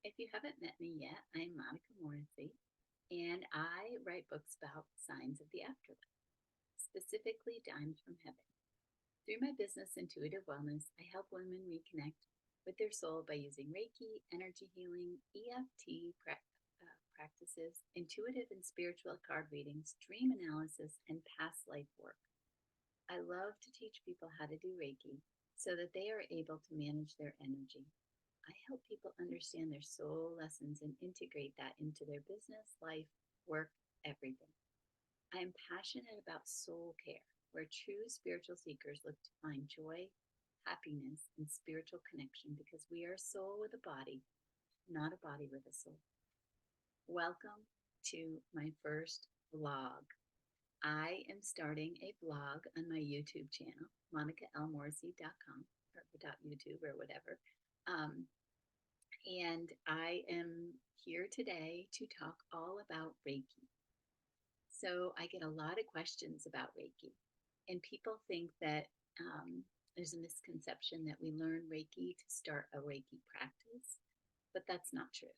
If you haven't met me yet, I'm Monica Morrissey, and I write books about signs of the afterlife, specifically Dimes from Heaven. Through my business, Intuitive Wellness, I help women reconnect with their soul by using Reiki, energy healing, practices, intuitive and spiritual card readings, dream analysis, and past life work. I love to teach people how to do Reiki so that they are able to manage their energy. I help people understand their soul lessons and integrate that into their business, life, work, everything. I am passionate about soul care, where true spiritual seekers look to find joy, happiness, and spiritual connection because we are a soul with a body, not a body with a soul. Welcome to my first vlog. I am starting a blog on my YouTube channel, monicaLmorrissey.com or .youtube or whatever. Um, and I am here today to talk all about Reiki. So I get a lot of questions about Reiki, and people think that there's a misconception that we learn Reiki to start a Reiki practice, but that's not true.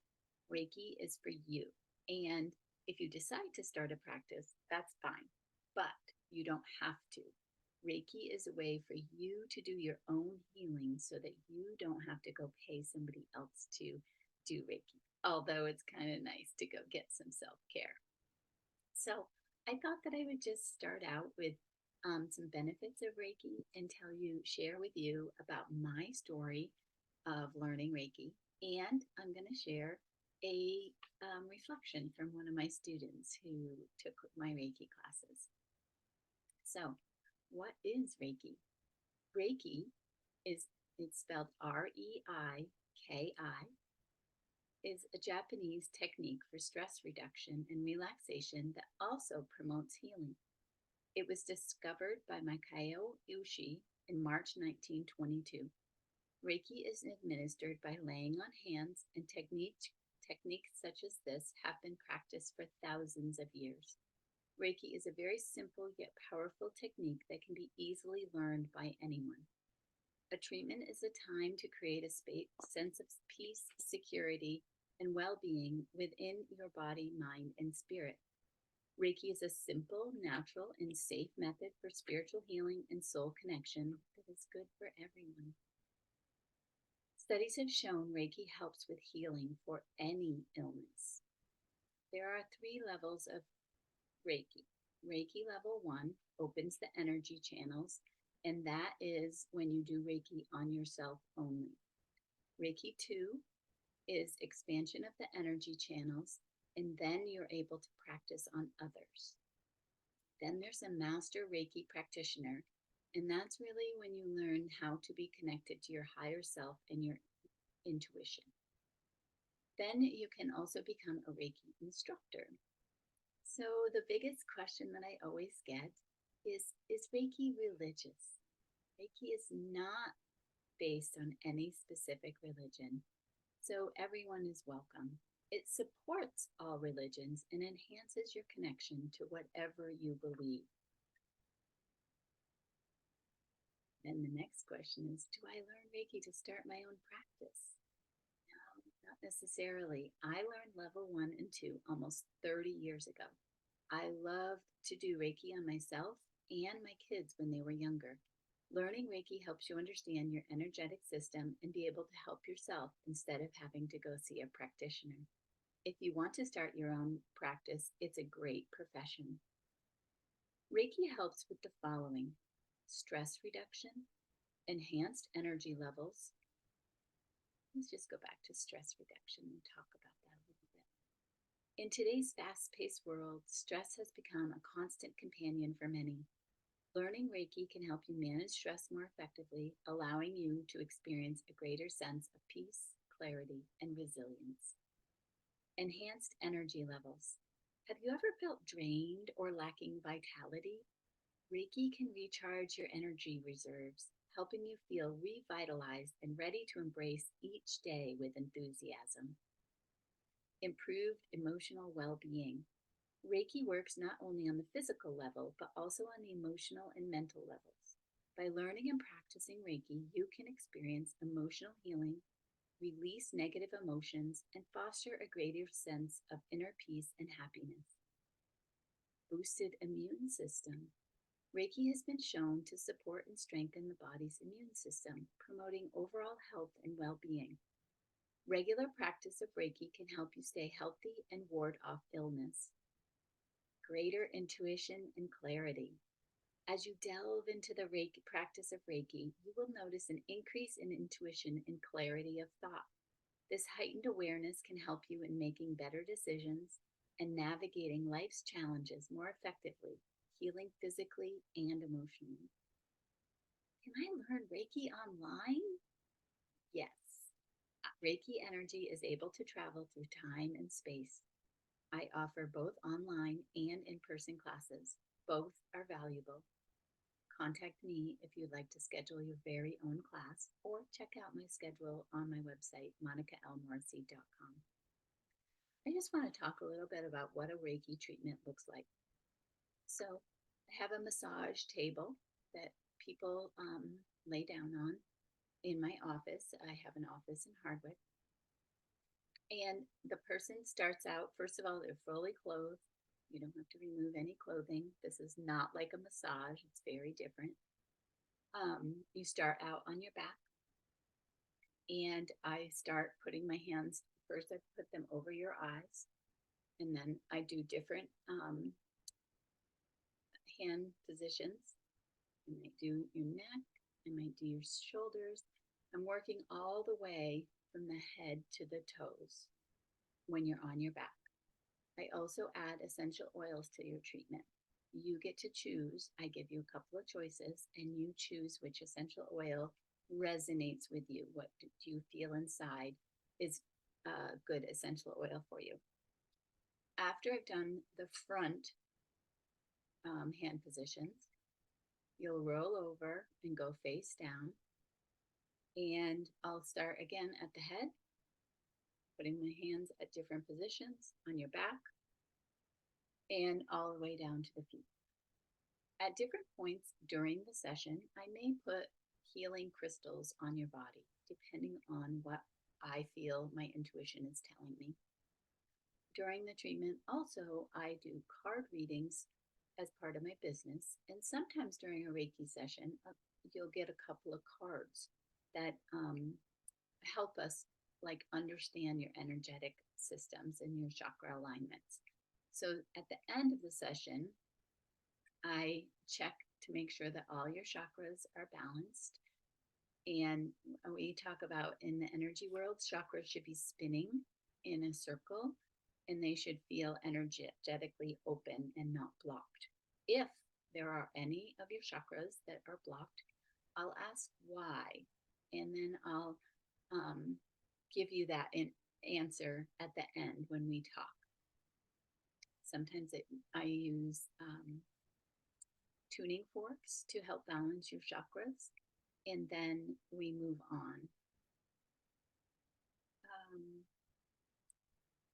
Reiki is for you. And if you decide to start a practice, that's fine, but you don't have to. Reiki is a way for you to do your own healing so that you don't have to go pay somebody else to do Reiki, although it's kind of nice to go get some self care. So I thought that I would just start out with some benefits of Reiki and share with you about my story of learning Reiki. And I'm going to share a reflection from one of my students who took my Reiki classes. So, what is Reiki? Reiki is it's spelled Reiki, is a Japanese technique for stress reduction and relaxation that also promotes healing. It was discovered by Mikao Ushi in March 1922. Reiki is administered by laying on hands, and techniques such as this have been practiced for thousands of years. Reiki is a very simple yet powerful technique that can be easily learned by anyone. A treatment is a time to create a sense of peace, security, and well being within your body, mind, and spirit. Reiki is a simple, natural, and safe method for spiritual healing and soul connection that is good for everyone. Studies have shown Reiki helps with healing for any illness. There are 3 levels of Reiki. Reiki level 1 opens the energy channels, and that is when you do Reiki on yourself only. Reiki 2 is expansion of the energy channels, and then you're able to practice on others. Then there's a master Reiki practitioner, and that's really when you learn how to be connected to your higher self and your intuition. Then you can also become a Reiki instructor. So the biggest question that I always get is Reiki religious? Reiki is not based on any specific religion, so everyone is welcome. It supports all religions and enhances your connection to whatever you believe. Then the next question is, do I learn Reiki to start my own practice? No, not necessarily. I learned level 1 and 2 almost 30 years ago. I loved to do Reiki on myself and my kids when they were younger. Learning Reiki helps you understand your energetic system and be able to help yourself instead of having to go see a practitioner. If you want to start your own practice, it's a great profession. Reiki helps with the following: stress reduction, enhanced energy levels. Let's just go back to stress reduction and talk about that a little bit. In today's fast-paced world, stress has become a constant companion for many. Learning Reiki can help you manage stress more effectively, allowing you to experience a greater sense of peace, clarity, and resilience. Enhanced energy levels. Have you ever felt drained or lacking vitality? Reiki can recharge your energy reserves, helping you feel revitalized and ready to embrace each day with enthusiasm. Improved emotional well-being. Reiki works not only on the physical level, but also on the emotional and mental levels. By learning and practicing Reiki, you can experience emotional healing, release negative emotions, and foster a greater sense of inner peace and happiness. Boosted immune system. Reiki has been shown to support and strengthen the body's immune system, promoting overall health and well being. Regular practice of Reiki can help you stay healthy and ward off illness. Greater intuition and clarity. As you delve into the Reiki practice of Reiki, you will notice an increase in intuition and clarity of thought. This heightened awareness can help you in making better decisions and navigating life's challenges more effectively, healing physically and emotionally. Can I learn Reiki online? Yes. Reiki energy is able to travel through time and space. I offer both online and in person classes. Both are valuable. Contact me if you'd like to schedule your very own class or check out my schedule on my website, monicaelmorrissey.com. I just want to talk a little bit about what a Reiki treatment looks like. So, I have a massage table that people lay down on in my office. I have an office in Hardwick. And the person starts out, first of all, they're fully clothed. You don't have to remove any clothing. This is not like a massage, it's very different. You start out on your back, and I start putting my hands, first, I put them over your eyes, and then I do different hand positions. I might do your neck, I might do your shoulders. I'm working all the way from the head to the toes when you're on your back. I also add essential oils to your treatment. You get to choose. I give you a couple of choices, and you choose which essential oil resonates with you. What do you feel inside is a good essential oil for you? After I've done the front hand positions, you'll roll over and go face down. And I'll start again at the head, putting my hands at different positions on your back and all the way down to the feet. At different points during the session, I may put healing crystals on your body, depending on what I feel my intuition is telling me. During the treatment, also, I do card readings as part of my business. And sometimes during a Reiki session, you'll get a couple of cards that help us like understand your energetic systems and your chakra alignments. So at the end of the session, I check to make sure that all your chakras are balanced. And we talk about in the energy world, chakras should be spinning in a circle, and they should feel energetically open and not blocked. If there are any of your chakras that are blocked, I'll ask why, and then I'll give you that answer at the end when we talk. Sometimes I use tuning forks to help balance your chakras, and then we move on.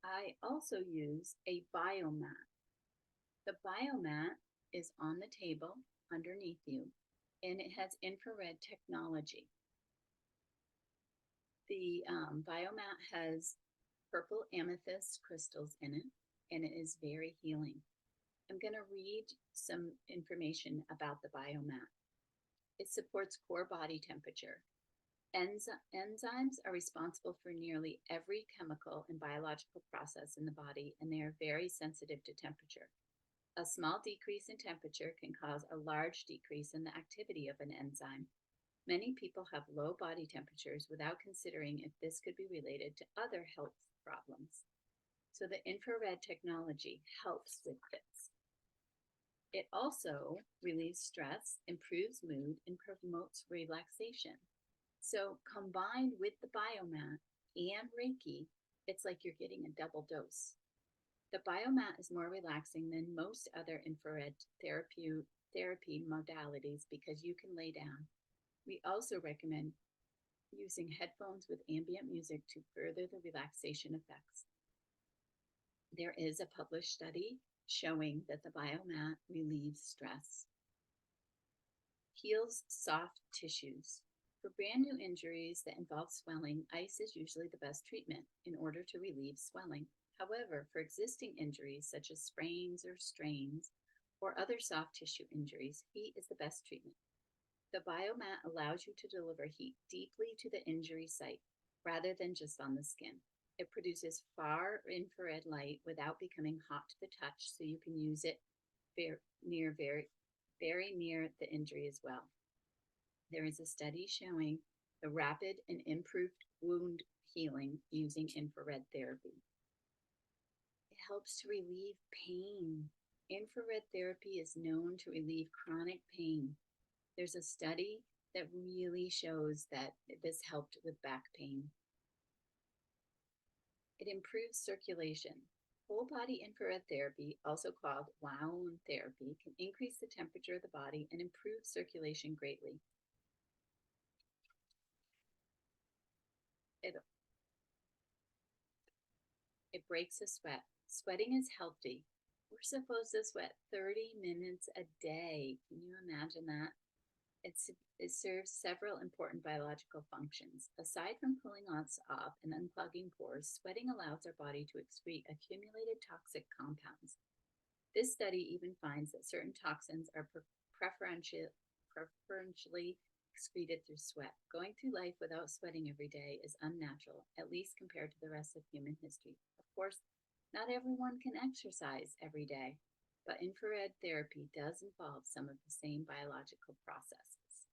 I also use a biomat. The biomat is on the table underneath you, and it has infrared technology. The biomat has purple amethyst crystals in it, and it is very healing. I'm going to read some information about the biomat. It supports core body temperature. Enzymes are responsible for nearly every chemical and biological process in the body, and they are very sensitive to temperature. A small decrease in temperature can cause a large decrease in the activity of an enzyme. Many people have low body temperatures without considering if this could be related to other health problems. So the infrared technology helps with this. It also relieves stress, improves mood, and promotes relaxation. So combined with the biomat and Reiki, it's like you're getting a double dose. The biomat is more relaxing than most other infrared therapy modalities because you can lay down. We also recommend using headphones with ambient music to further the relaxation effects. There is a published study showing that the biomat relieves stress, heals soft tissues, For brand new injuries that involve swelling, ice is usually the best treatment in order to relieve swelling. However, for existing injuries such as sprains or strains or other soft tissue injuries, heat is the best treatment. The biomat allows you to deliver heat deeply to the injury site rather than just on the skin. It produces far infrared light without becoming hot to the touch, so you can use it very near the injury as well. There is a study showing the rapid and improved wound healing using infrared therapy. It helps to relieve pain. Infrared therapy is known to relieve chronic pain. There's a study that really shows that this helped with back pain. It improves circulation. Whole body infrared therapy, also called wound therapy, can increase the temperature of the body and improve circulation greatly. It breaks a sweat. Sweating is healthy. We're supposed to sweat 30 minutes a day. Can you imagine that? It serves several important biological functions. Aside from cooling us off and unclogging pores, sweating allows our body to excrete accumulated toxic compounds. This study even finds that certain toxins are preferentially excreted through sweat. Going through life without sweating every day is unnatural, at least compared to the rest of human history. Of course, not everyone can exercise every day, but infrared therapy does involve some of the same biological processes.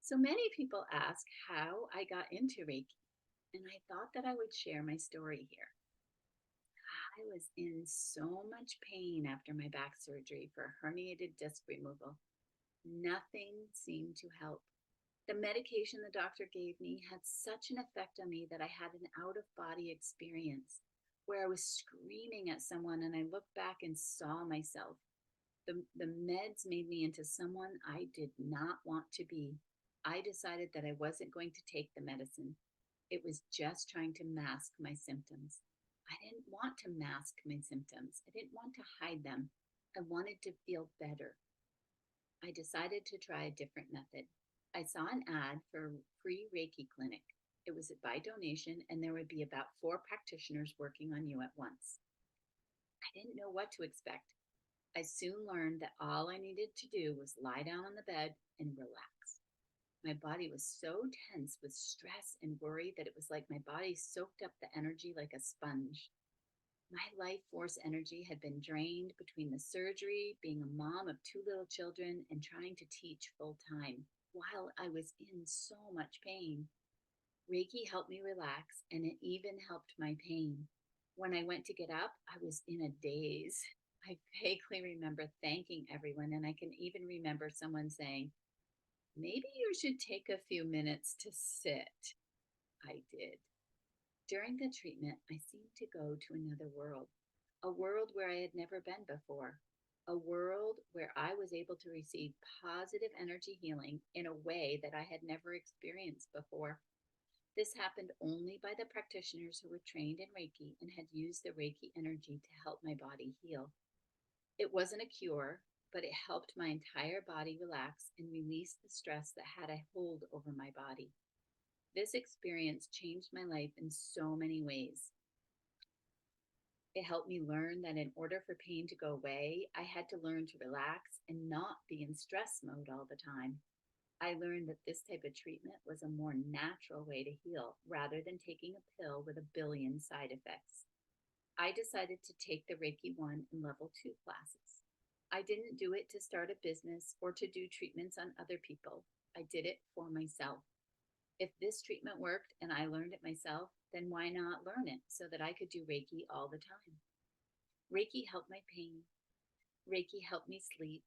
So many people ask how I got into Reiki, and I thought that I would share my story here. I was in so much pain after my back surgery for herniated disc removal. Nothing seemed to help. The medication the doctor gave me had such an effect on me that I had an out-of-body experience where I was screaming at someone, and I looked back and saw myself. The meds made me into someone I did not want to be. I decided that I wasn't going to take the medicine. It was just trying to mask my symptoms. I didn't want to mask my symptoms. I didn't want to hide them. I wanted to feel better. I decided to try a different method. I saw an ad for a free Reiki clinic. It was by donation, and there would be about 4 practitioners working on you at once. I didn't know what to expect. I soon learned that all I needed to do was lie down on the bed and relax. My body was so tense with stress and worry that it was like my body soaked up the energy like a sponge. My life force energy had been drained between the surgery, being a mom of 2 little children, and trying to teach full time while I was in so much pain. Reiki helped me relax, and it even helped my pain. When I went to get up, I was in a daze. I vaguely remember thanking everyone, and I can even remember someone saying, "Maybe you should take a few minutes to sit." I did. During the treatment, I seemed to go to another world, a world where I had never been before, a world where I was able to receive positive energy healing in a way that I had never experienced before. This happened only by the practitioners who were trained in Reiki and had used the Reiki energy to help my body heal. It wasn't a cure, but it helped my entire body relax and release the stress that had a hold over my body. This experience changed my life in so many ways. It helped me learn that in order for pain to go away, I had to learn to relax and not be in stress mode all the time. I learned that this type of treatment was a more natural way to heal rather than taking a pill with a billion side effects. I decided to take the Reiki 1 and Level 2 classes. I didn't do it to start a business or to do treatments on other people. I did it for myself. If this treatment worked and I learned it myself, then why not learn it so that I could do Reiki all the time? Reiki helped my pain. Reiki helped me sleep.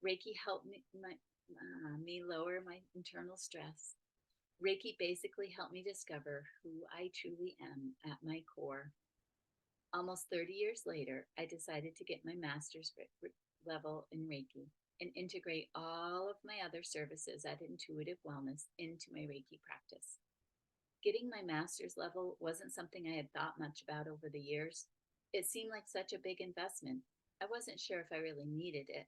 Reiki helped me lower my internal stress. Reiki basically helped me discover who I truly am at my core. Almost 30 years later, I decided to get my master's level in Reiki and integrate all of my other services at Intuitive Wellness into my Reiki practice. Getting my master's level wasn't something I had thought much about over the years. It seemed like such a big investment. I wasn't sure if I really needed it.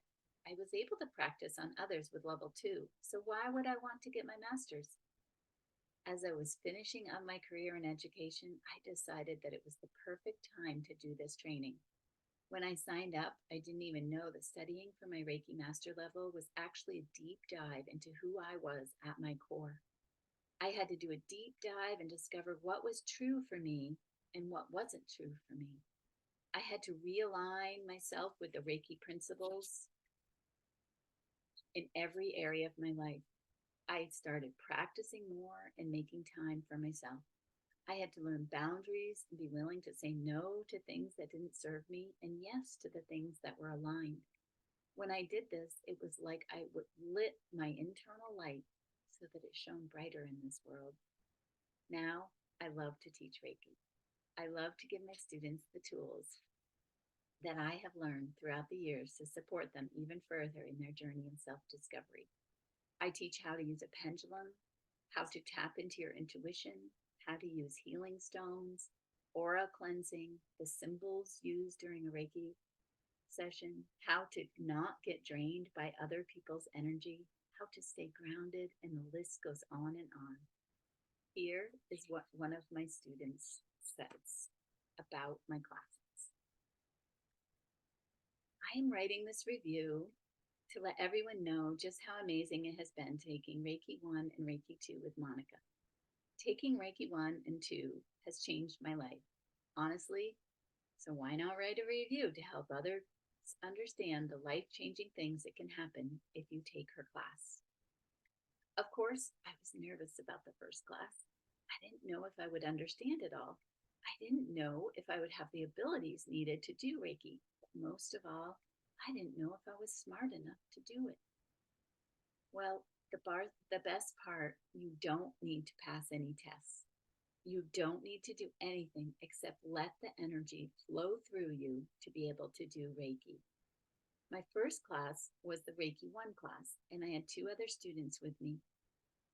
I was able to practice on others with level 2, so why would I want to get my master's? As I was finishing up my career in education, I decided that it was the perfect time to do this training. When I signed up, I didn't even know that studying for my Reiki master level was actually a deep dive into who I was at my core. I had to do a deep dive and discover what was true for me and what wasn't true for me. I had to realign myself with the Reiki principles in every area of my life. I started practicing more and making time for myself. I had to learn boundaries and be willing to say no to things that didn't serve me and yes to the things that were aligned. When I did this, it was like I lit my internal light so that it shone brighter in this world. Now, I love to teach Reiki. I love to give my students the tools that I have learned throughout the years to support them even further in their journey in self discovery. I teach how to use a pendulum, how to tap into your intuition, how to use healing stones, aura cleansing, the symbols used during a Reiki session, how to not get drained by other people's energy, how to stay grounded, and the list goes on and on. Here is what one of my students says about my classes. I am writing this review to let everyone know just how amazing it has been taking Reiki 1 and Reiki 2 with Monica. Taking Reiki 1 and 2 has changed my life, honestly, so why not write a review to help others understand the life-changing things that can happen if you take her class? Of course, I was nervous about the first class. I didn't know if I would understand it all. I didn't know if I would have the abilities needed to do Reiki. But most of all, I didn't know if I was smart enough to do it. Well, the best part, you don't need to pass any tests. You don't need to do anything except let the energy flow through you to be able to do Reiki. My first class was the Reiki 1 class, and I had 2 other students with me.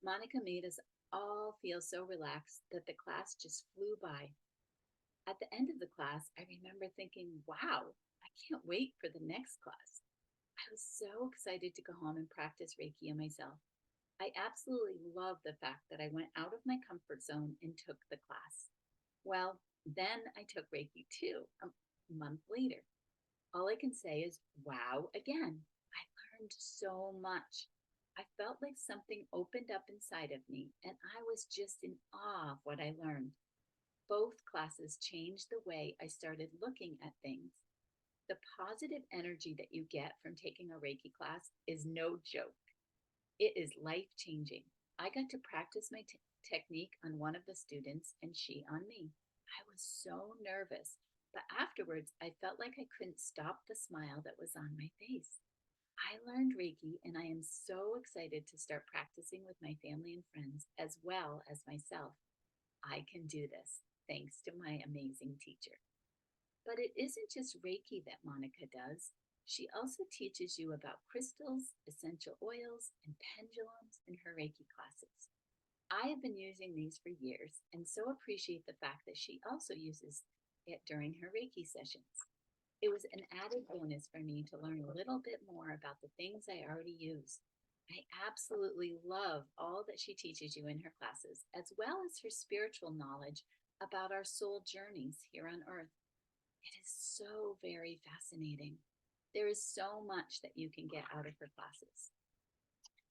Monica made us all feel so relaxed that the class just flew by. At the end of the class, I remember thinking, wow, I can't wait for the next class. I was so excited to go home and practice Reiki on myself. I absolutely love the fact that I went out of my comfort zone and took the class. Well, then I took Reiki 2 a month later. All I can say is, wow, again. I learned so much. I felt like something opened up inside of me, and I was just in awe of what I learned. Both classes changed the way I started looking at things. The positive energy that you get from taking a Reiki class is no joke. It is life changing. I got to practice my technique on one of the students and she on me. I was so nervous, but afterwards I felt like I couldn't stop the smile that was on my face. I learned Reiki and I am so excited to start practicing with my family and friends as well as myself. I can do this thanks to my amazing teacher. But it isn't just Reiki that Monica does. She also teaches you about crystals, essential oils, and pendulums in her Reiki classes. I have been using these for years and so appreciate the fact that she also uses it during her Reiki sessions. It was an added bonus for me to learn a little bit more about the things I already use. I absolutely love all that she teaches you in her classes, as well as her spiritual knowledge about our soul journeys here on earth. It is so very fascinating. There is so much that you can get out of her classes.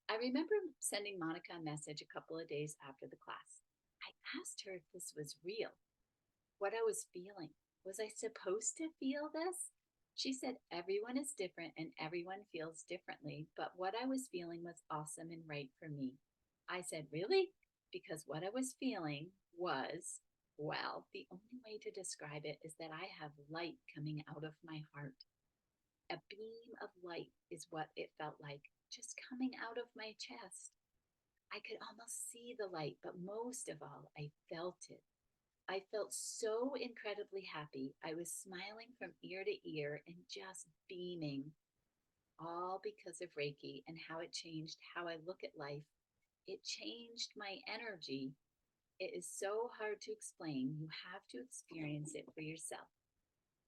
I remember sending Monica a message a couple of days after the class. I asked her if this was real, what I was feeling. Was I supposed to feel this? She said everyone is different and everyone feels differently, but what I was feeling was awesome and right for me. I said, really? Because what I was feeling was, well, the only way to describe it is that I have light coming out of my heart. A beam of light is what it felt like, just coming out of my chest. I could almost see the light, but most of all, I felt it. I felt so incredibly happy. I was smiling from ear to ear and just beaming, all because of Reiki and how it changed how I look at life. It changed my energy. It is so hard to explain. You have to experience it for yourself.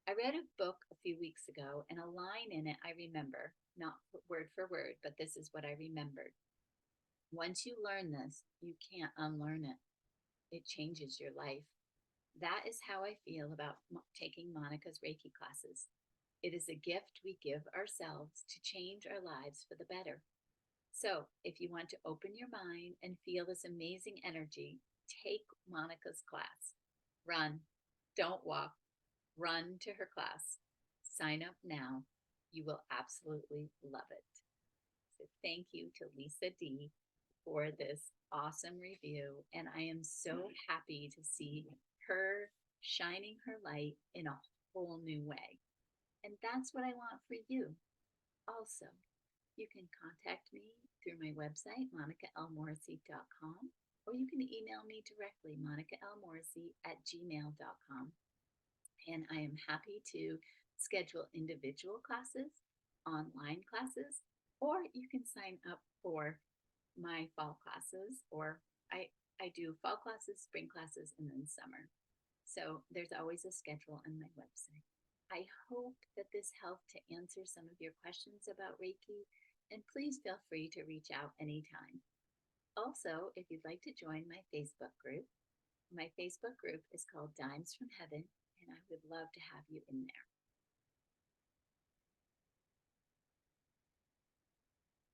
I read a book a few weeks ago, and a line in it I remember, not word for word, but this is what I remembered. Once you learn this, you can't unlearn it. It changes your life. That is how I feel about taking Monica's Reiki classes. It is a gift we give ourselves to change our lives for the better. So, if you want to open your mind and feel this amazing energy, take Monica's class. Run. Don't walk. Run to her class. Sign up now. You will absolutely love it. So, thank you to Lisa D for this awesome review. And I am so happy to see her shining her light in a whole new way. And that's what I want for you. Also, you can contact me through my website, monicalmorrissey.com, or you can email me directly, monicalmorrissey@gmail.com. And I am happy to schedule individual classes, online classes, or you can sign up for my fall classes, or I do fall classes, spring classes, and then summer. So there's always a schedule on my website. I hope that this helped to answer some of your questions about Reiki, and please feel free to reach out anytime. Also, if you'd like to join my Facebook group is called Dimes from Heaven, and I would love to have you in there.